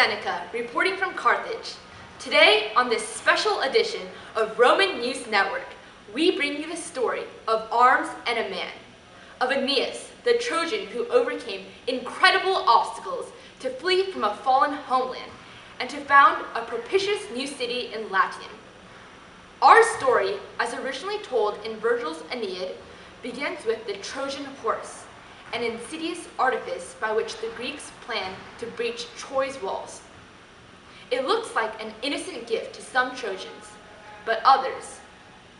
Seneca, reporting from Carthage. Today, on this special edition of Roman News Network, we bring you the story of arms and a man, of Aeneas, the Trojan who overcame incredible obstacles to flee from a fallen homeland and to found a propitious new city in Latium. Our story, as originally told in Virgil's Aeneid, begins with the Trojan horse, an insidious artifice by which the Greeks planned to breach Troy's walls. It looks like an innocent gift to some Trojans, but others,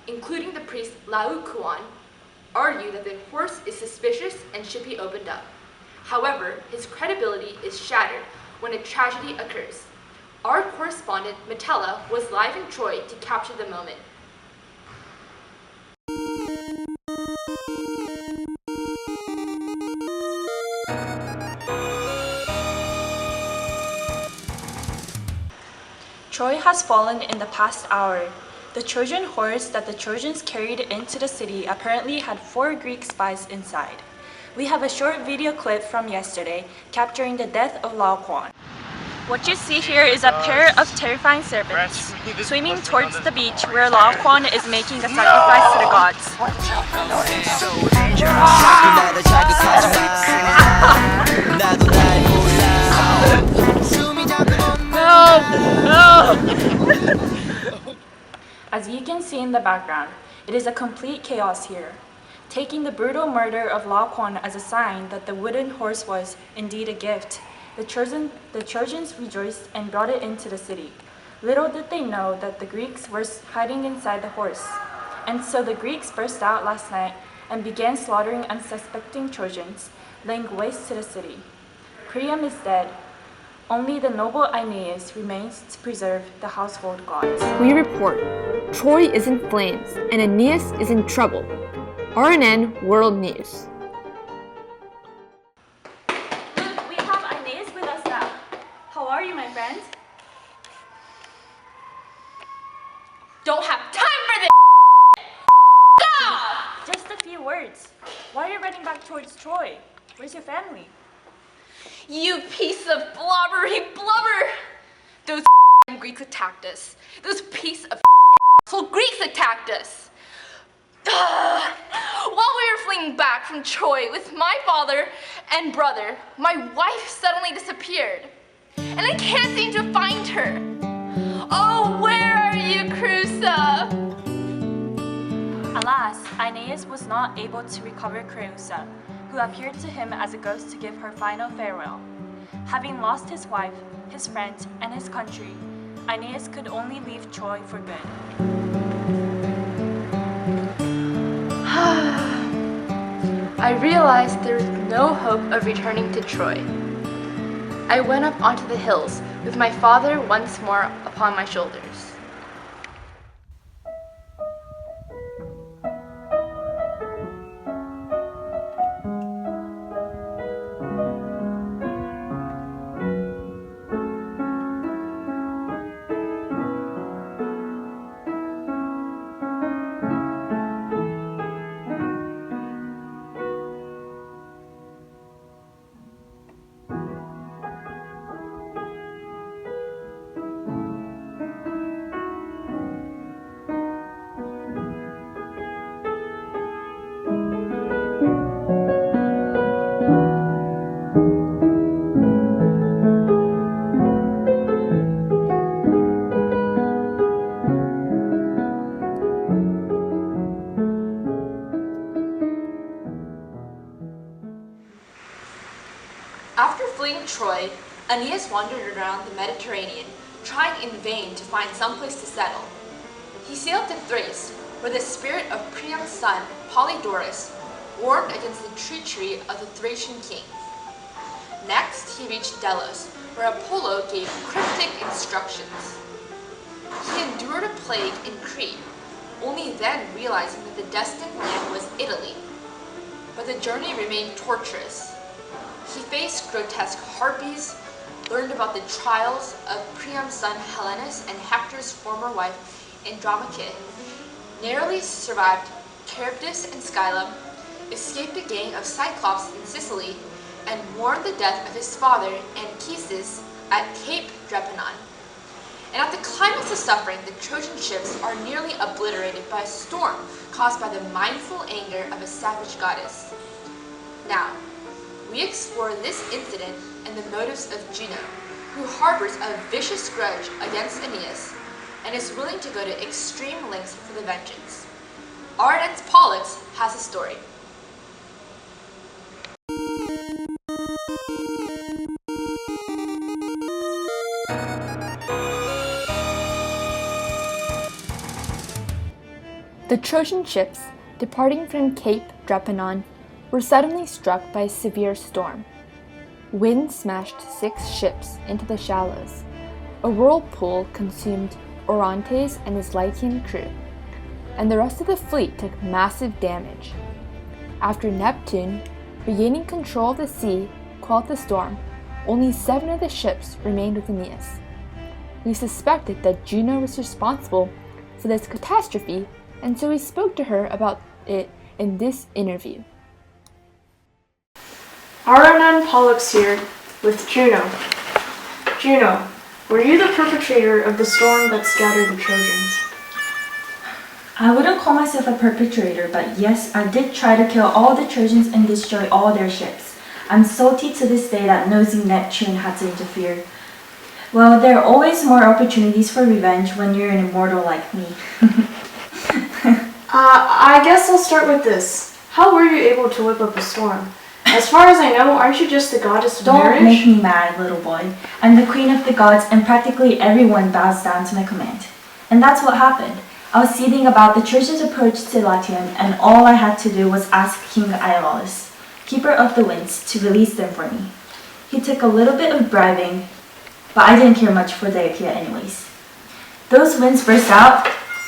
including the priest Laocoon, argue that the horse is suspicious and should be opened up. However, his credibility is shattered when a tragedy occurs. Our correspondent, Metella, was live in Troy to capture the moment. Troy has fallen in the past hour. The Trojan horse that the Trojans carried into the city apparently had 4 Greek spies inside. We have a short video clip from yesterday capturing the death of Laocoon. What you see here is a pair of terrifying serpents swimming towards the beach where Laocoon is making a sacrifice to the gods. As you can see in the background, it is a complete chaos here. Taking the brutal murder of Laocoon as a sign that the wooden horse was indeed a gift, the Trojans rejoiced and brought it into the city. Little did they know that the Greeks were hiding inside the horse. And so the Greeks burst out last night and began slaughtering unsuspecting Trojans, laying waste to the city. Priam is dead. Only the noble Aeneas remains to preserve the household gods. We report, Troy is in flames and Aeneas is in trouble. RNN World News. Look, we have Aeneas with us now. How are you, my friend? Don't have time for this! Go! Just a few words. Why are you running back towards Troy? Where's your family? You piece of blubbery blubber! Those Greeks attacked us. Those piece of Greeks attacked us. While we were fleeing back from Troy with my father and brother, my wife suddenly disappeared. And I can't seem to find her. Oh, where are you, Creusa? Alas, Aeneas was not able to recover Creusa, who appeared to him as a ghost to give her final farewell. Having lost his wife, his friend, and his country, Aeneas could only leave Troy for good. I realized there was no hope of returning to Troy. I went up onto the hills with my father once more upon my shoulders. After fleeing Troy, Aeneas wandered around the Mediterranean, trying in vain to find some place to settle. He sailed to Thrace, where the spirit of Priam's son, Polydorus, warned against the treachery of the Thracian king. Next, he reached Delos, where Apollo gave cryptic instructions. He endured a plague in Crete, only then realizing that the destined land was Italy. But the journey remained torturous. He faced grotesque harpies, learned about the trials of Priam's son Helenus and Hector's former wife Andromache, narrowly survived Charybdis and Scylla, escaped a gang of Cyclops in Sicily, and mourned the death of his father Anchises, at Cape Drepannon. And at the climax of suffering, the Trojan ships are nearly obliterated by a storm caused by the mindful anger of a savage goddess. Now, we explore this incident and the motives of Juno, who harbors a vicious grudge against Aeneas and is willing to go to extreme lengths for the vengeance. RNN's Pollux has a story. The Trojan ships, departing from Cape Drepannon, were suddenly struck by a severe storm. Wind smashed 6 ships into the shallows. A whirlpool consumed Orontes and his Lycian crew, and the rest of the fleet took massive damage. After Neptune, regaining control of the sea, quelled the storm, only 7 of the ships remained with Aeneas. We suspected that Juno was responsible for this catastrophe, and so we spoke to her about it in this interview. RNN Pollux here with Juno. Juno, were you the perpetrator of the storm that scattered the Trojans? I wouldn't call myself a perpetrator, but yes, I did try to kill all the Trojans and destroy all their ships. I'm salty to this day that nosy Neptune had to interfere. Well, there are always more opportunities for revenge when you're an immortal like me. I guess I'll start with this. How were you able to whip up a storm? As far as I know, aren't you just the goddess of marriage? Don't make me mad, little boy. I'm the queen of the gods, and practically everyone bows down to my command. And that's what happened. I was seething about the Trojans' approach to Latium, and all I had to do was ask King Aeolus, keeper of the winds, to release them for me. He took a little bit of bribing, but I didn't care much for Diakia anyways. Those winds burst out,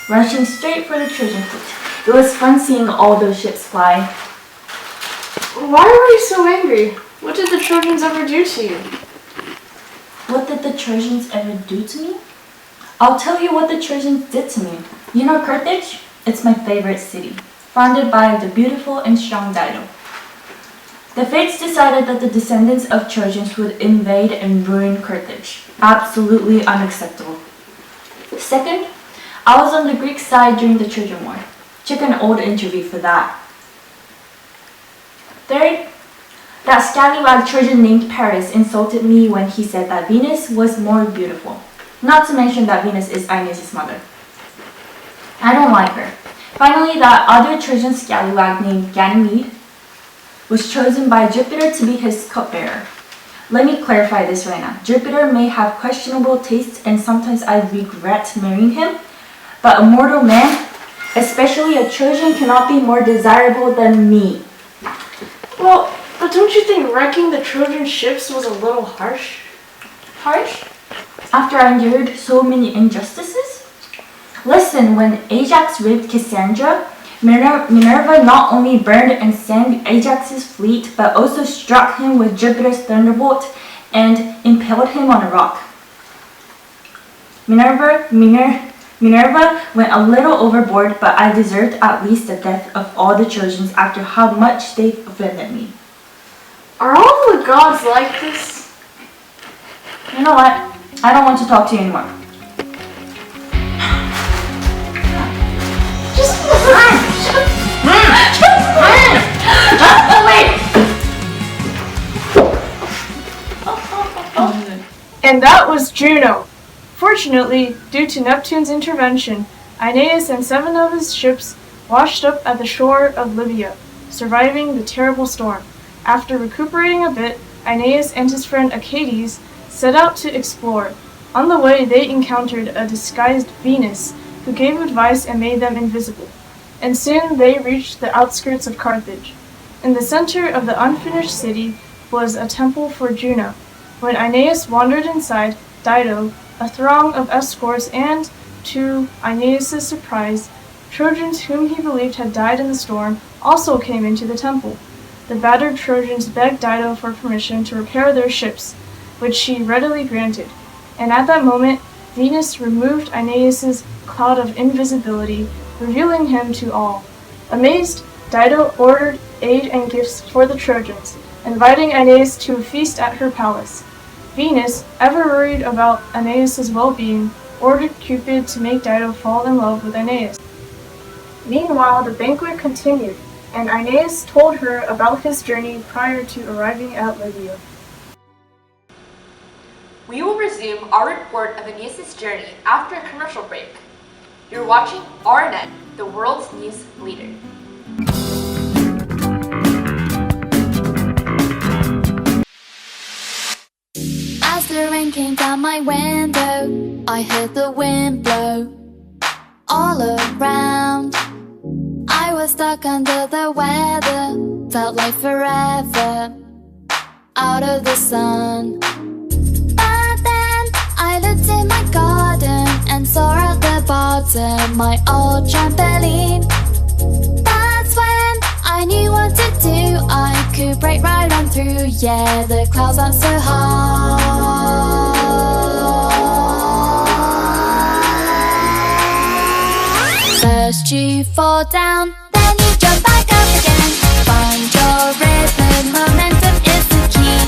rushing straight for the Trojan fleet. It was fun seeing all those ships fly. Why were you so angry? What did the Trojans ever do to you? What did the Trojans ever do to me? I'll tell you what the Trojans did to me. You know Carthage? It's my favorite city, founded by the beautiful and strong Dido. The Fates decided that the descendants of Trojans would invade and ruin Carthage. Absolutely unacceptable. Second, I was on the Greek side during the Trojan War. Check an old interview for that. Third, that scallywag Trojan named Paris insulted me when he said that Venus was more beautiful. Not to mention that Venus is Aeneas' mother. I don't like her. Finally, that other Trojan scallywag named Ganymede was chosen by Jupiter to be his cupbearer. Let me clarify this right now. Jupiter may have questionable tastes and sometimes I regret marrying him, but a mortal man, especially a Trojan, cannot be more desirable than me. Well, but don't you think wrecking the Trojan ships was a little harsh? Harsh? After I endured so many injustices? Listen, when Ajax raped Cassandra, Minerva not only burned and sank Ajax's fleet, but also struck him with Jupiter's thunderbolt and impaled him on a rock. Minerva went a little overboard, but I deserved at least the death of all the Trojans after how much they offended me. Are all the gods like this? You know what? I don't want to talk to you anymore. And that was Juno. Fortunately, due to Neptune's intervention, Aeneas and 7 of his ships washed up at the shore of Libya, surviving the terrible storm. After recuperating a bit, Aeneas and his friend Aeneid set out to explore. On the way, they encountered a disguised Venus, who gave advice and made them invisible. And soon they reached the outskirts of Carthage. In the center of the unfinished city was a temple for Juno. When Aeneas wandered inside, Dido, a throng of escorts, and, to Aeneas' surprise, Trojans whom he believed had died in the storm also came into the temple. The battered Trojans begged Dido for permission to repair their ships, which she readily granted. And at that moment, Venus removed Aeneas' cloud of invisibility, revealing him to all. Amazed, Dido ordered aid and gifts for the Trojans, inviting Aeneas to a feast at her palace. Venus, ever worried about Aeneas' well-being, ordered Cupid to make Dido fall in love with Aeneas. Meanwhile, the banquet continued, and Aeneas told her about his journey prior to arriving at Libya. We will resume our report of Aeneas' journey after a commercial break. You're watching RNN, the world's news leader. As the rain came down my window, I heard the wind blow all around. I was stuck under the weather, felt like forever out of the sun. But then I looked in my garden and saw at the bottom my old trampoline. That's when I knew what to do. I could break right on through. Yeah, the clouds aren't so high. First you fall down, then you jump back up again. Find your rhythm, momentum is the key.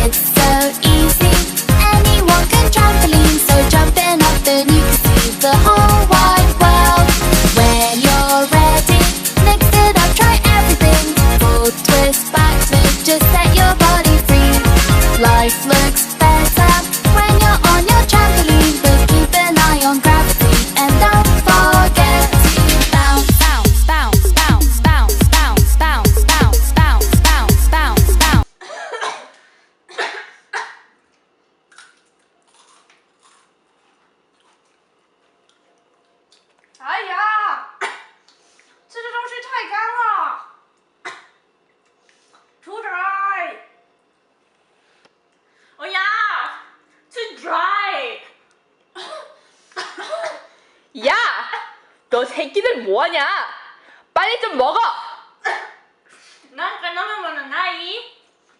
It's so easy, anyone can trampoline. So jumping up then you can see the whole wide world. When you're ready, mix it up, try everything. Full twist, back flip, just set your body free. Life looks better when you're on your trampoline. But keep an eye on gravity and don't forget to bounce, bounce, bounce, bounce, bounce, bounce, bounce, bounce, bounce, bounce, bounce, bounce.哎呀，这个东西太干了，出dry。哎呀，too dry。야, 너 새끼들 뭐하냐? 빨리 좀 먹어. なんか飲むものない？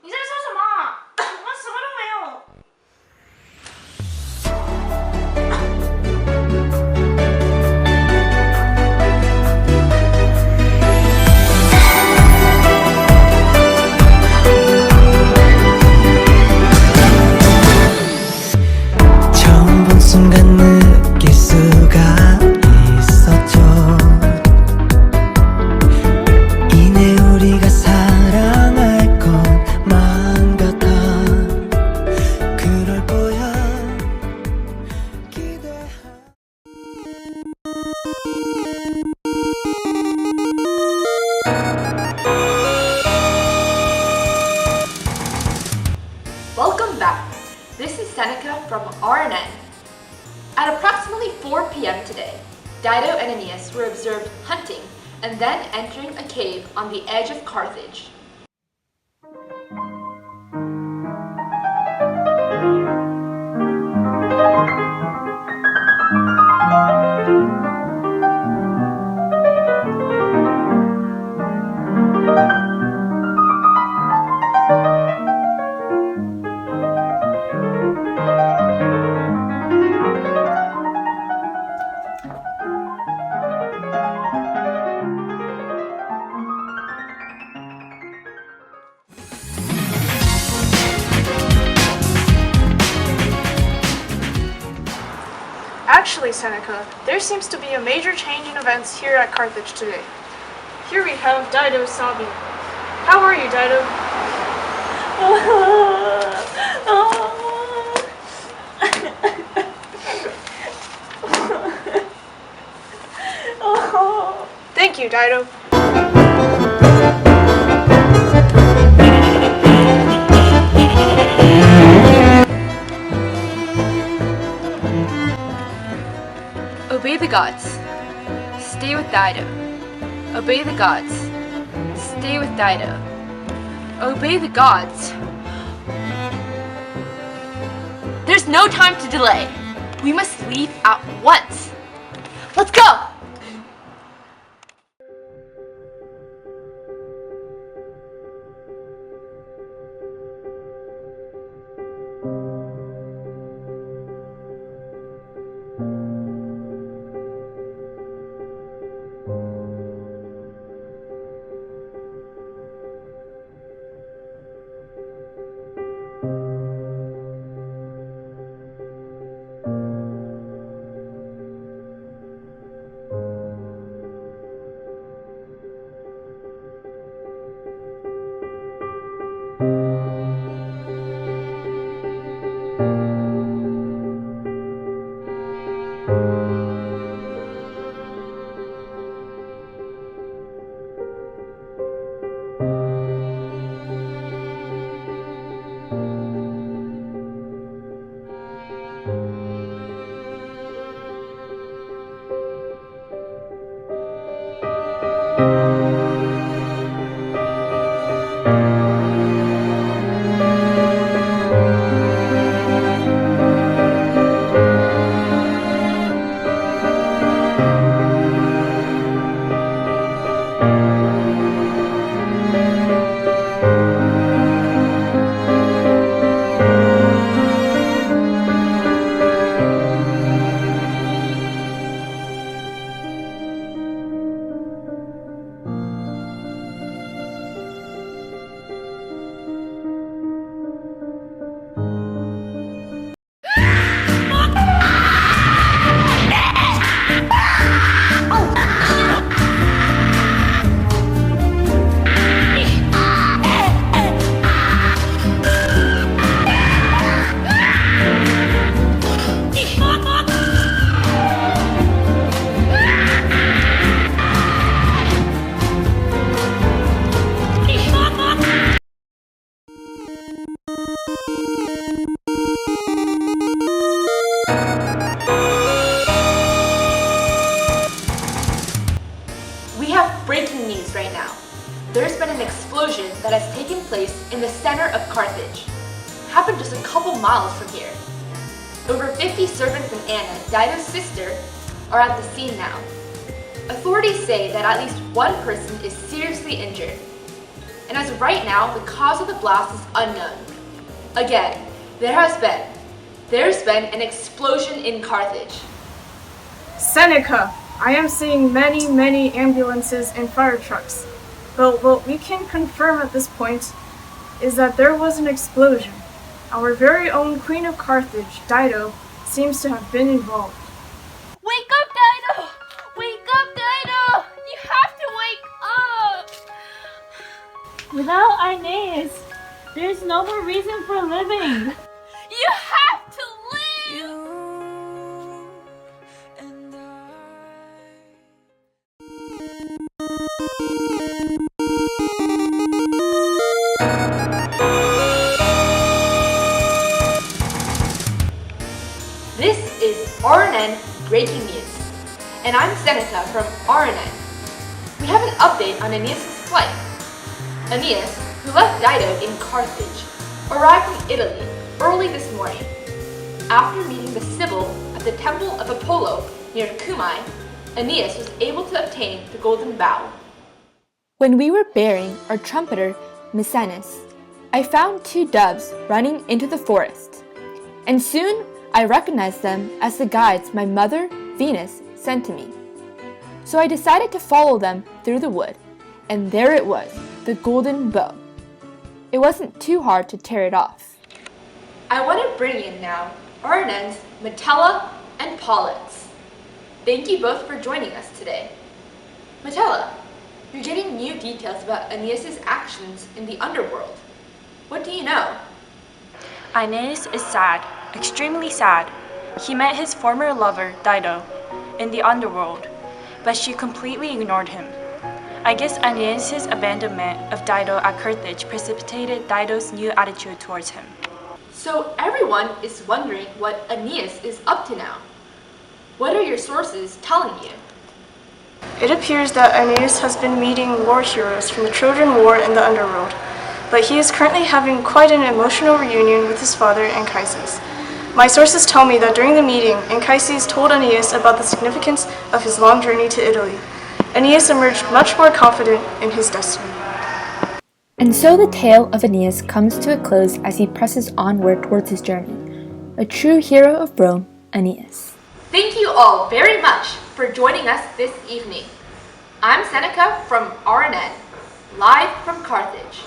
你在说什么？我什么都没有。처음 본 순간 느낄 수가 있었죠. 이내 우리가 사랑할 것만 같아. 그럴 거야 기대하. Welcome back. This is Seneca from RNN. At approximately 4 p.m. today, Dido and Aeneas were observed hunting and then entering a cave on the edge of Carthage. Actually, Seneca, there seems to be a major change in events here at Carthage today. Here we have Dido sobbing. How are you, Dido? Thank you, Dido. Obey the gods. Stay with Dido. Obey the gods. Stay with Dido. Obey the gods. There's no time to delay. We must leave at once. Let's go! Carthage happened just a couple miles from here. Over 50 servants and Anna, Dido's sister, are at the scene now. Authorities say that at least one person is seriously injured. And as of right now, the cause of the blast is unknown. Again, there's been an explosion in Carthage. Seneca, I am seeing many ambulances and fire trucks. But what we can confirm at this point is that there was an explosion. Our very own Queen of Carthage, Dido, seems to have been involved. Wake up, Dido! Wake up, Dido! You have to wake up! Without Aeneid, there's no more reason for living. You have to live! This is RNN Breaking News, and I'm Seneca from RNN. We have an update on Aeneas' flight. Aeneas, who left Dido in Carthage, arrived in Italy early this morning. After meeting the Sibyl at the Temple of Apollo near Cumae, Aeneas was able to obtain the golden bow. When we were burying our trumpeter, Maecenas, I found 2 doves running into the forest, and soon I recognized them as the guides my mother, Venus, sent to me. So I decided to follow them through the wood, and there it was, the golden bow. It wasn't too hard to tear it off. I want to bring in now RNN's Metella and Pollux. Thank you both for joining us today. Metella, you're getting new details about Aeneas' actions in the underworld. What do you know? Aeneas is sad, extremely sad. He met his former lover, Dido, in the underworld, but she completely ignored him. I guess Aeneas' abandonment of Dido at Carthage precipitated Dido's new attitude towards him. So everyone is wondering what Aeneas is up to now. What are your sources telling you? It appears that Aeneas has been meeting war heroes from the Trojan War in the underworld, but he is currently having quite an emotional reunion with his father, Anchises. My sources tell me that during the meeting, Anchises told Aeneas about the significance of his long journey to Italy. Aeneas emerged much more confident in his destiny. And so the tale of Aeneas comes to a close as he presses onward towards his journey. A true hero of Rome, Aeneas. Thank you all very much for joining us this evening. I'm Seneca from RNN, live from Carthage.